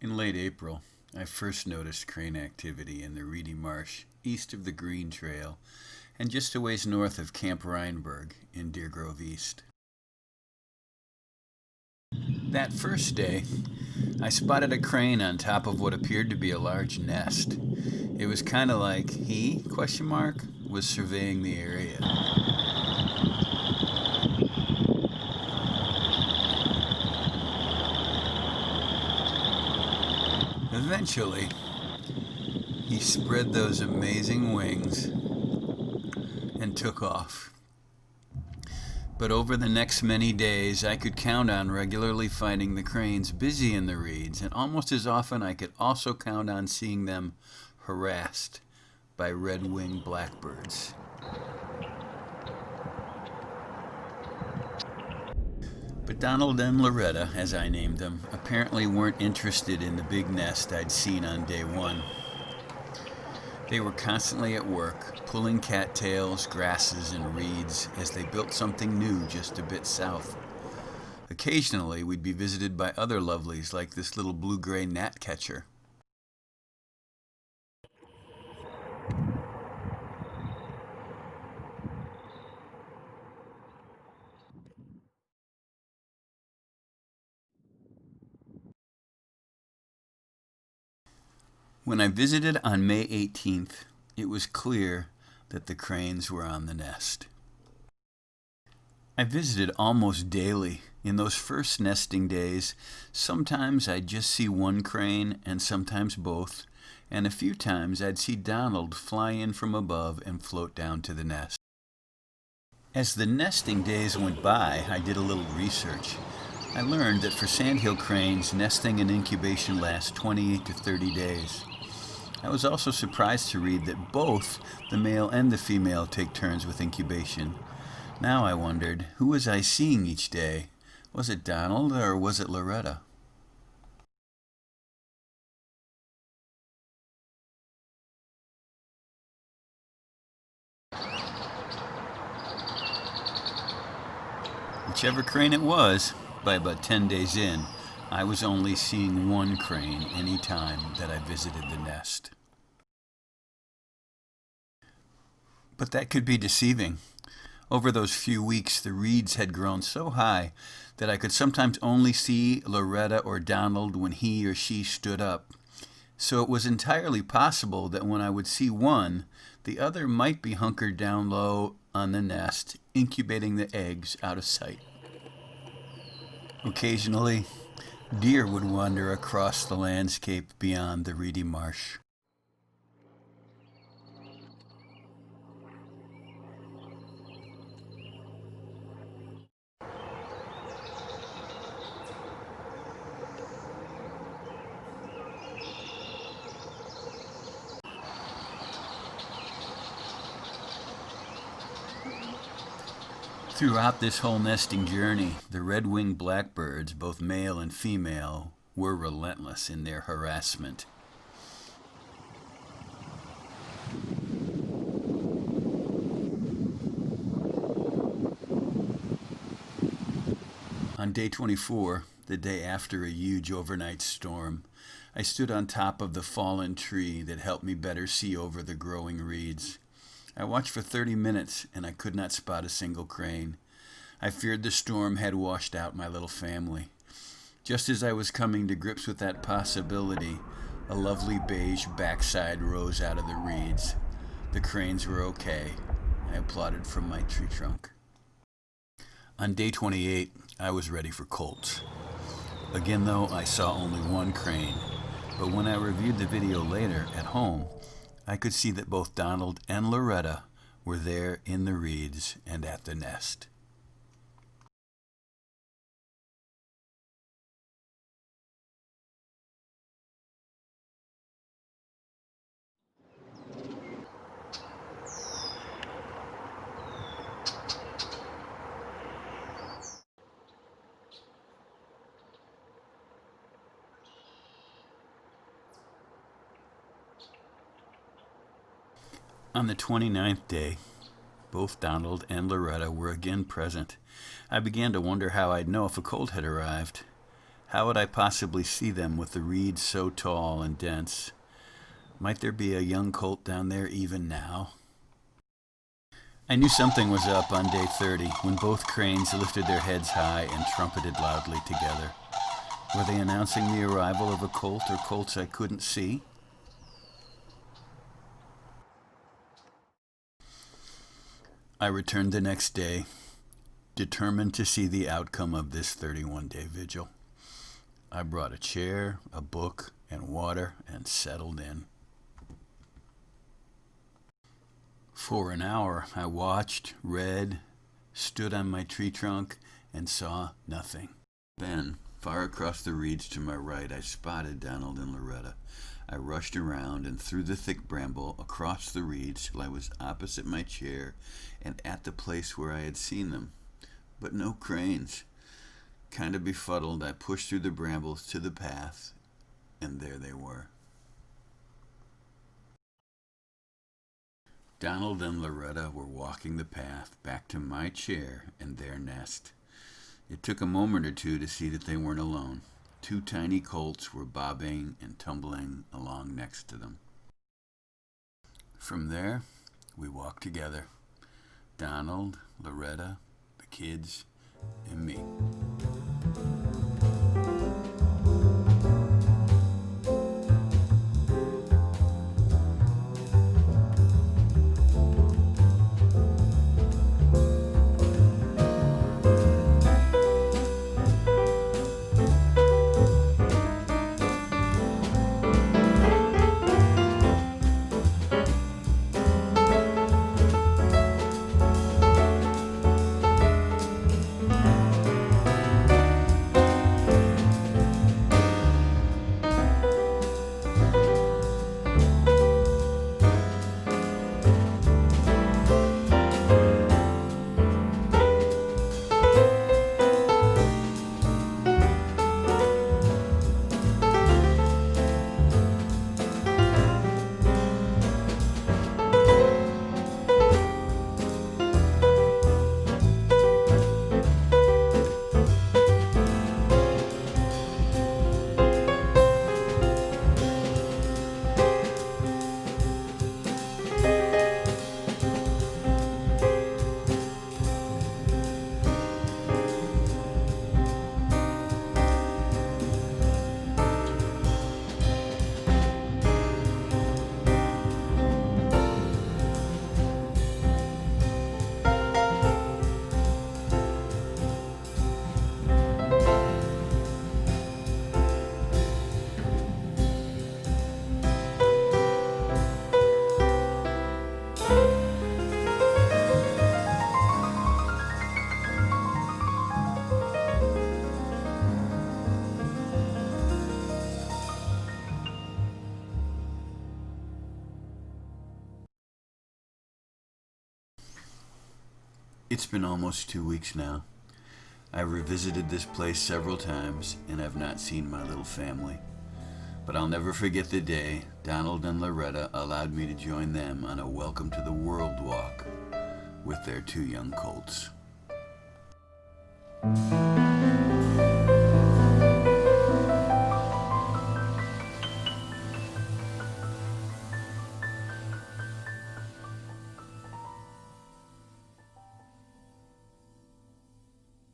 In late April, I first noticed crane activity in the reedy marsh east of the Green Trail and just a ways north of Camp Reinberg in Deer Grove East. That first day, I spotted a crane on top of what appeared to be a large nest. It was kind of like he, was surveying the area. Eventually, he spread those amazing wings and took off. But over the next many days, I could count on regularly finding the cranes busy in the reeds, and almost as often I could also count on seeing them harassed by red-winged blackbirds. But Donald and Loretta, as I named them, apparently weren't interested in the big nest I'd seen on day one. They were constantly at work, pulling cattails, grasses, and reeds as they built something new just a bit south. Occasionally, we'd be visited by other lovelies like this little blue-gray gnatcatcher. When I visited on May 18th, it was clear that the cranes were on the nest. I visited almost daily. In those first nesting days, sometimes I'd just see one crane and sometimes both, and a few times I'd see Donald fly in from above and float down to the nest. As the nesting days went by, I did a little research. I learned that for sandhill cranes, nesting and incubation lasts 28 to 30 days. I was also surprised to read that both the male and the female take turns with incubation. Now I wondered, who was I seeing each day? Was it Donald or was it Loretta? Whichever crane it was, by about 10 days in, I was only seeing one crane any time that I visited the nest. But that could be deceiving. Over those few weeks, the reeds had grown so high that I could sometimes only see Loretta or Donald when he or she stood up. So it was entirely possible that when I would see one, the other might be hunkered down low on the nest, incubating the eggs out of sight. Occasionally, deer would wander across the landscape beyond the reedy marsh. Throughout this whole nesting journey, the red-winged blackbirds, both male and female, were relentless in their harassment. On day 24, the day after a huge overnight storm, I stood on top of the fallen tree that helped me better see over the growing reeds. I watched for 30 minutes and I could not spot a single crane. I feared the storm had washed out my little family. Just as I was coming to grips with that possibility, a lovely beige backside rose out of the reeds. The cranes were okay. I applauded from my tree trunk. On day 28, I was ready for colts. Again though, I saw only one crane, but when I reviewed the video later at home, I could see that both Donald and Loretta were there in the reeds and at the nest. On the 29th day, both Donald and Loretta were again present. I began to wonder how I'd know if a colt had arrived. How would I possibly see them with the reeds so tall and dense? Might there be a young colt down there even now? I knew something was up on day 30 when both cranes lifted their heads high and trumpeted loudly together. Were they announcing the arrival of a colt or colts I couldn't see? I returned the next day, determined to see the outcome of this 31-day vigil. I brought a chair, a book, and water and settled in. For an hour, I watched, read, stood on my tree trunk, and saw nothing. Then, far across the reeds to my right, I spotted Donald and Loretta. I rushed around and through the thick bramble, across the reeds, till I was opposite my chair and at the place where I had seen them. But no cranes. Kind of befuddled, I pushed through the brambles to the path, and there they were. Donald and Loretta were walking the path back to my chair and their nest. It took a moment or two to see that they weren't alone. Two tiny colts were bobbing and tumbling along next to them. From there, we walked together. Donald, Loretta, the kids, and me. It's been almost 2 weeks now. I've revisited this place several times and I've not seen my little family. But I'll never forget the day Donald and Loretta allowed me to join them on a Welcome to the World walk with their two young colts.